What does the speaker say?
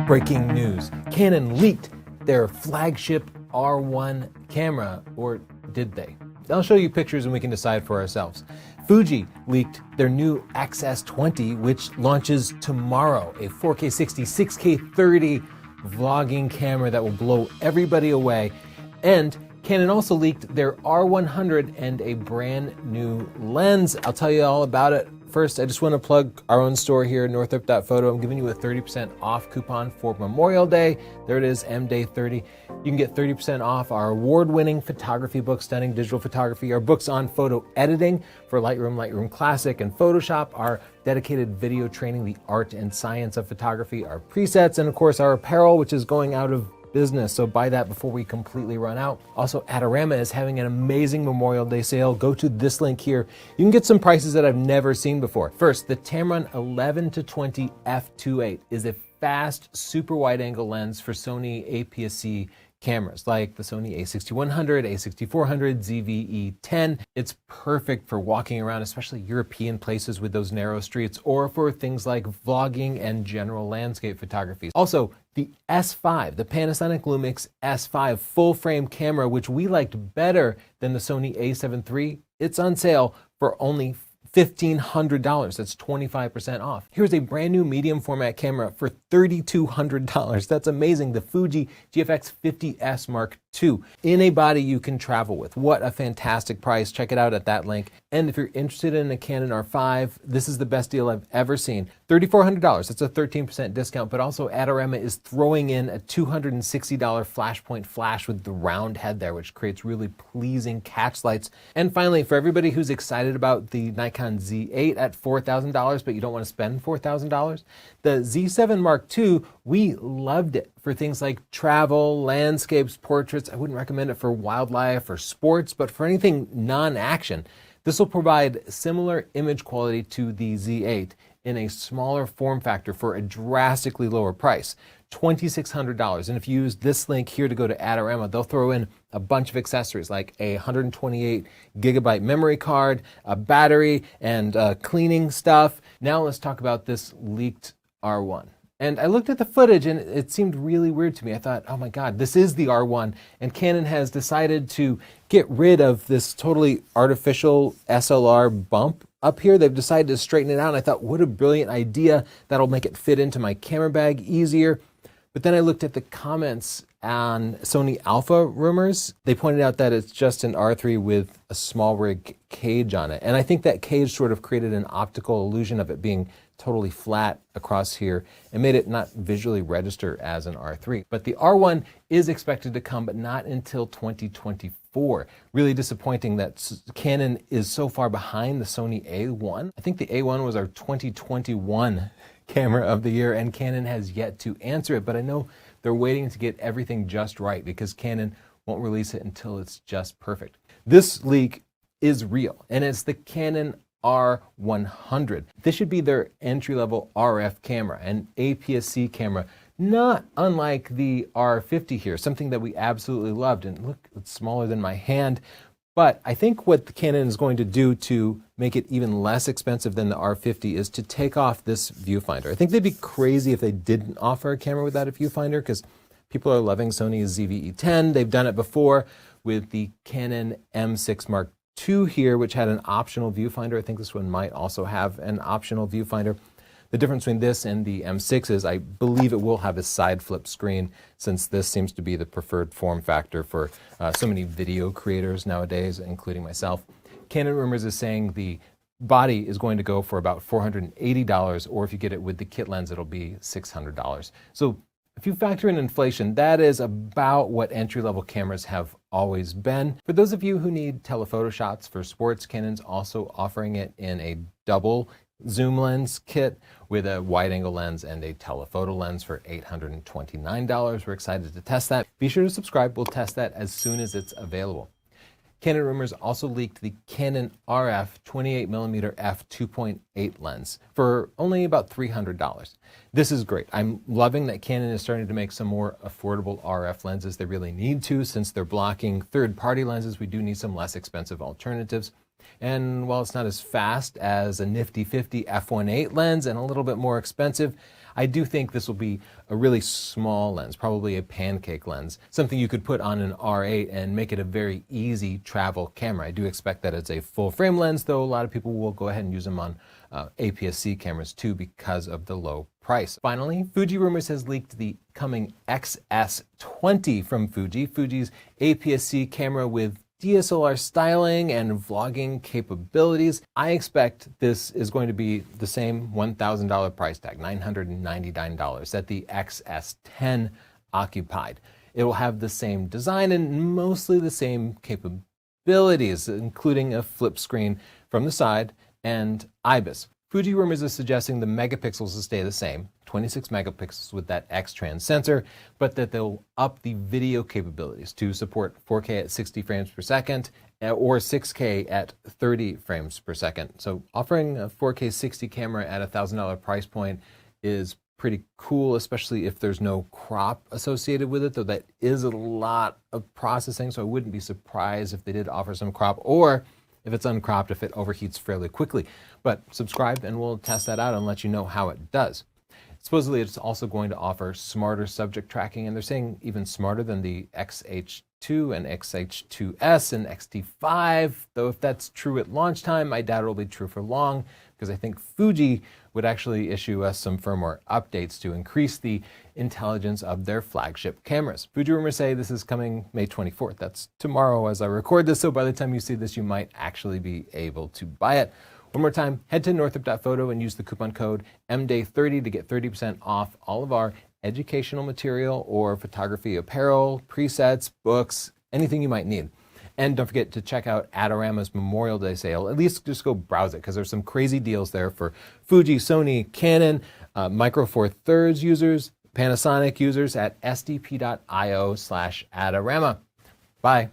Breaking news, Canon leaked their flagship R1 camera, or did they? I'll show you pictures and we can decide for ourselves. Fuji leaked their new XS20, which launches tomorrow, a 4K 60, 6K 30 vlogging camera that will blow everybody away. And Canon also leaked their R100 and a brand new lens. I'll tell you all about it. First, I just want to plug our own store here, Northrup.photo. I'm giving you a 30% off coupon for Memorial Day. There it is, MDay30. You can get 30% off our award-winning photography book, Stunning Digital Photography, our books on photo editing for Lightroom, Lightroom Classic, and Photoshop, our dedicated video training, The Art and Science of Photography, our presets, and of course our apparel, which is going out of business, so buy that before we completely run out. Also, Adorama is having an amazing Memorial Day sale. Go to this link here. You can get some prices that I've never seen before. First, the Tamron 11-20 f2.8 is a fast, super wide-angle lens for Sony APS-C cameras like the Sony a6100, a6400, ZV-E10. It's perfect for walking around, especially European places with those narrow streets, or for things like vlogging and general landscape photography. Also, the S5, the Panasonic Lumix S5 full-frame camera, which we liked better than the Sony a7 III, it's on sale for only $1,500. That's 25% off. Here's a brand new medium format camera for $3,200. That's amazing. The Fuji GFX 50S Mark II in a body you can travel with. What a fantastic price. Check it out at that link. And if you're interested in a Canon R5, this is the best deal I've ever seen. $3,400. That's a 13% discount, but also Adorama is throwing in a $260 Flashpoint flash with the round head there, which creates really pleasing catch lights. And finally, for everybody who's excited about the Nikon Z8 at $4,000, but you don't want to spend $4,000, the Z7 Mark II, we loved it for things like travel, landscapes, portraits. I wouldn't recommend it for wildlife or sports, but for anything non-action, this will provide similar image quality to the Z8 in a smaller form factor for a drastically lower price, $2,600. And if you use this link here to go to Adorama, they'll throw in a bunch of accessories like a 128 gigabyte memory card, a battery, and cleaning stuff. Now let's talk about this leaked R1. And I looked at the footage and it seemed really weird to me. I thought, oh my God, this is the R1. And Canon has decided to get rid of this totally artificial SLR bump up here. They've decided to straighten it out. And I thought, what a brilliant idea. That'll make it fit into my camera bag easier. But then I looked at the comments on Sony Alpha rumors. They pointed out that it's just an R3 with a small rig cage on it. And I think that cage sort of created an optical illusion of it being totally flat across here and made it not visually register as an R3. But the R1 is expected to come, but not until 2024. Really disappointing that Canon is so far behind the Sony A1. I think the A1 was our 2021 camera of the year, and Canon has yet to answer it, but I know they're waiting to get everything just right because Canon won't release it until it's just perfect. This leak is real, and it's the Canon R100. This should be their entry-level RF camera, an APS-C camera, not unlike the R50 here, something that we absolutely loved. And look, it's smaller than my hand. But I think what the Canon is going to do to make it even less expensive than the R50 is to take off this viewfinder. I think they'd be crazy if they didn't offer a camera without a viewfinder because people are loving Sony's ZV-E10. They've done it before with the Canon M6 Mark II here, which had an optional viewfinder. I think this one might also have an optional viewfinder. The difference between this and the M6 is I believe it will have a side flip screen, since this seems to be the preferred form factor for so many video creators nowadays, including myself. Canon Rumors is saying the body is going to go for about $480, or if you get it with the kit lens, it'll be $600. So if you factor in inflation, that is about what entry-level cameras have always been. For those of you who need telephoto shots for sports, Canon's also offering it in a double zoom lens kit with a wide-angle lens and a telephoto lens for $829. We're excited to test that. Be sure to subscribe. We'll test that as soon as it's available. Canon Rumors also leaked the Canon RF 28mm f2.8 lens for only about $300. This is great. I'm loving that Canon is starting to make some more affordable RF lenses. They really need to, since they're blocking third-party lenses. We do need some less expensive alternatives. And while it's not as fast as a nifty 50 f1.8 lens and a little bit more expensive, I do think this will be a really small lens, probably a pancake lens, something you could put on an R8 and make it a very easy travel camera. I do expect that it's a full frame lens, though a lot of people will go ahead and use them on APS-C cameras too because of the low price. Finally, Fuji Rumors has leaked the coming XS20 from Fuji, Fuji's APS-C camera with DSLR styling and vlogging capabilities. I expect this is going to be the same $1,000 price tag, $999, that the XS10 occupied. It will have the same design and mostly the same capabilities, including a flip screen from the side and IBIS. Fuji Rumors is suggesting the megapixels will stay the same, 26 megapixels with that X-Trans sensor, but that they'll up the video capabilities to support 4K at 60 frames per second or 6K at 30 frames per second. So offering a 4K 60 camera at a $1,000 price point is pretty cool, especially if there's no crop associated with it, though that is a lot of processing, so I wouldn't be surprised if they did offer some crop, or if it's uncropped, if it overheats fairly quickly. But subscribe and we'll test that out and let you know how it does. Supposedly it's also going to offer smarter subject tracking, and they're saying even smarter than the XH2 and XH2S and XT5, though if that's true at launch time, I doubt it'll be true for long, because I think Fuji would actually issue us some firmware updates to increase the intelligence of their flagship cameras. Fuji Rumors say this is coming May 24th. That's tomorrow as I record this, so by the time you see this, you might actually be able to buy it. One more time, head to northrup.photo and use the coupon code MDAY30 to get 30% off all of our educational material or photography apparel, presets, books, anything you might need. And don't forget to check out Adorama's Memorial Day sale. At least just go browse it, because there's some crazy deals there for Fuji, Sony, Canon, Micro Four Thirds users, Panasonic users at sdp.io/Adorama. Bye.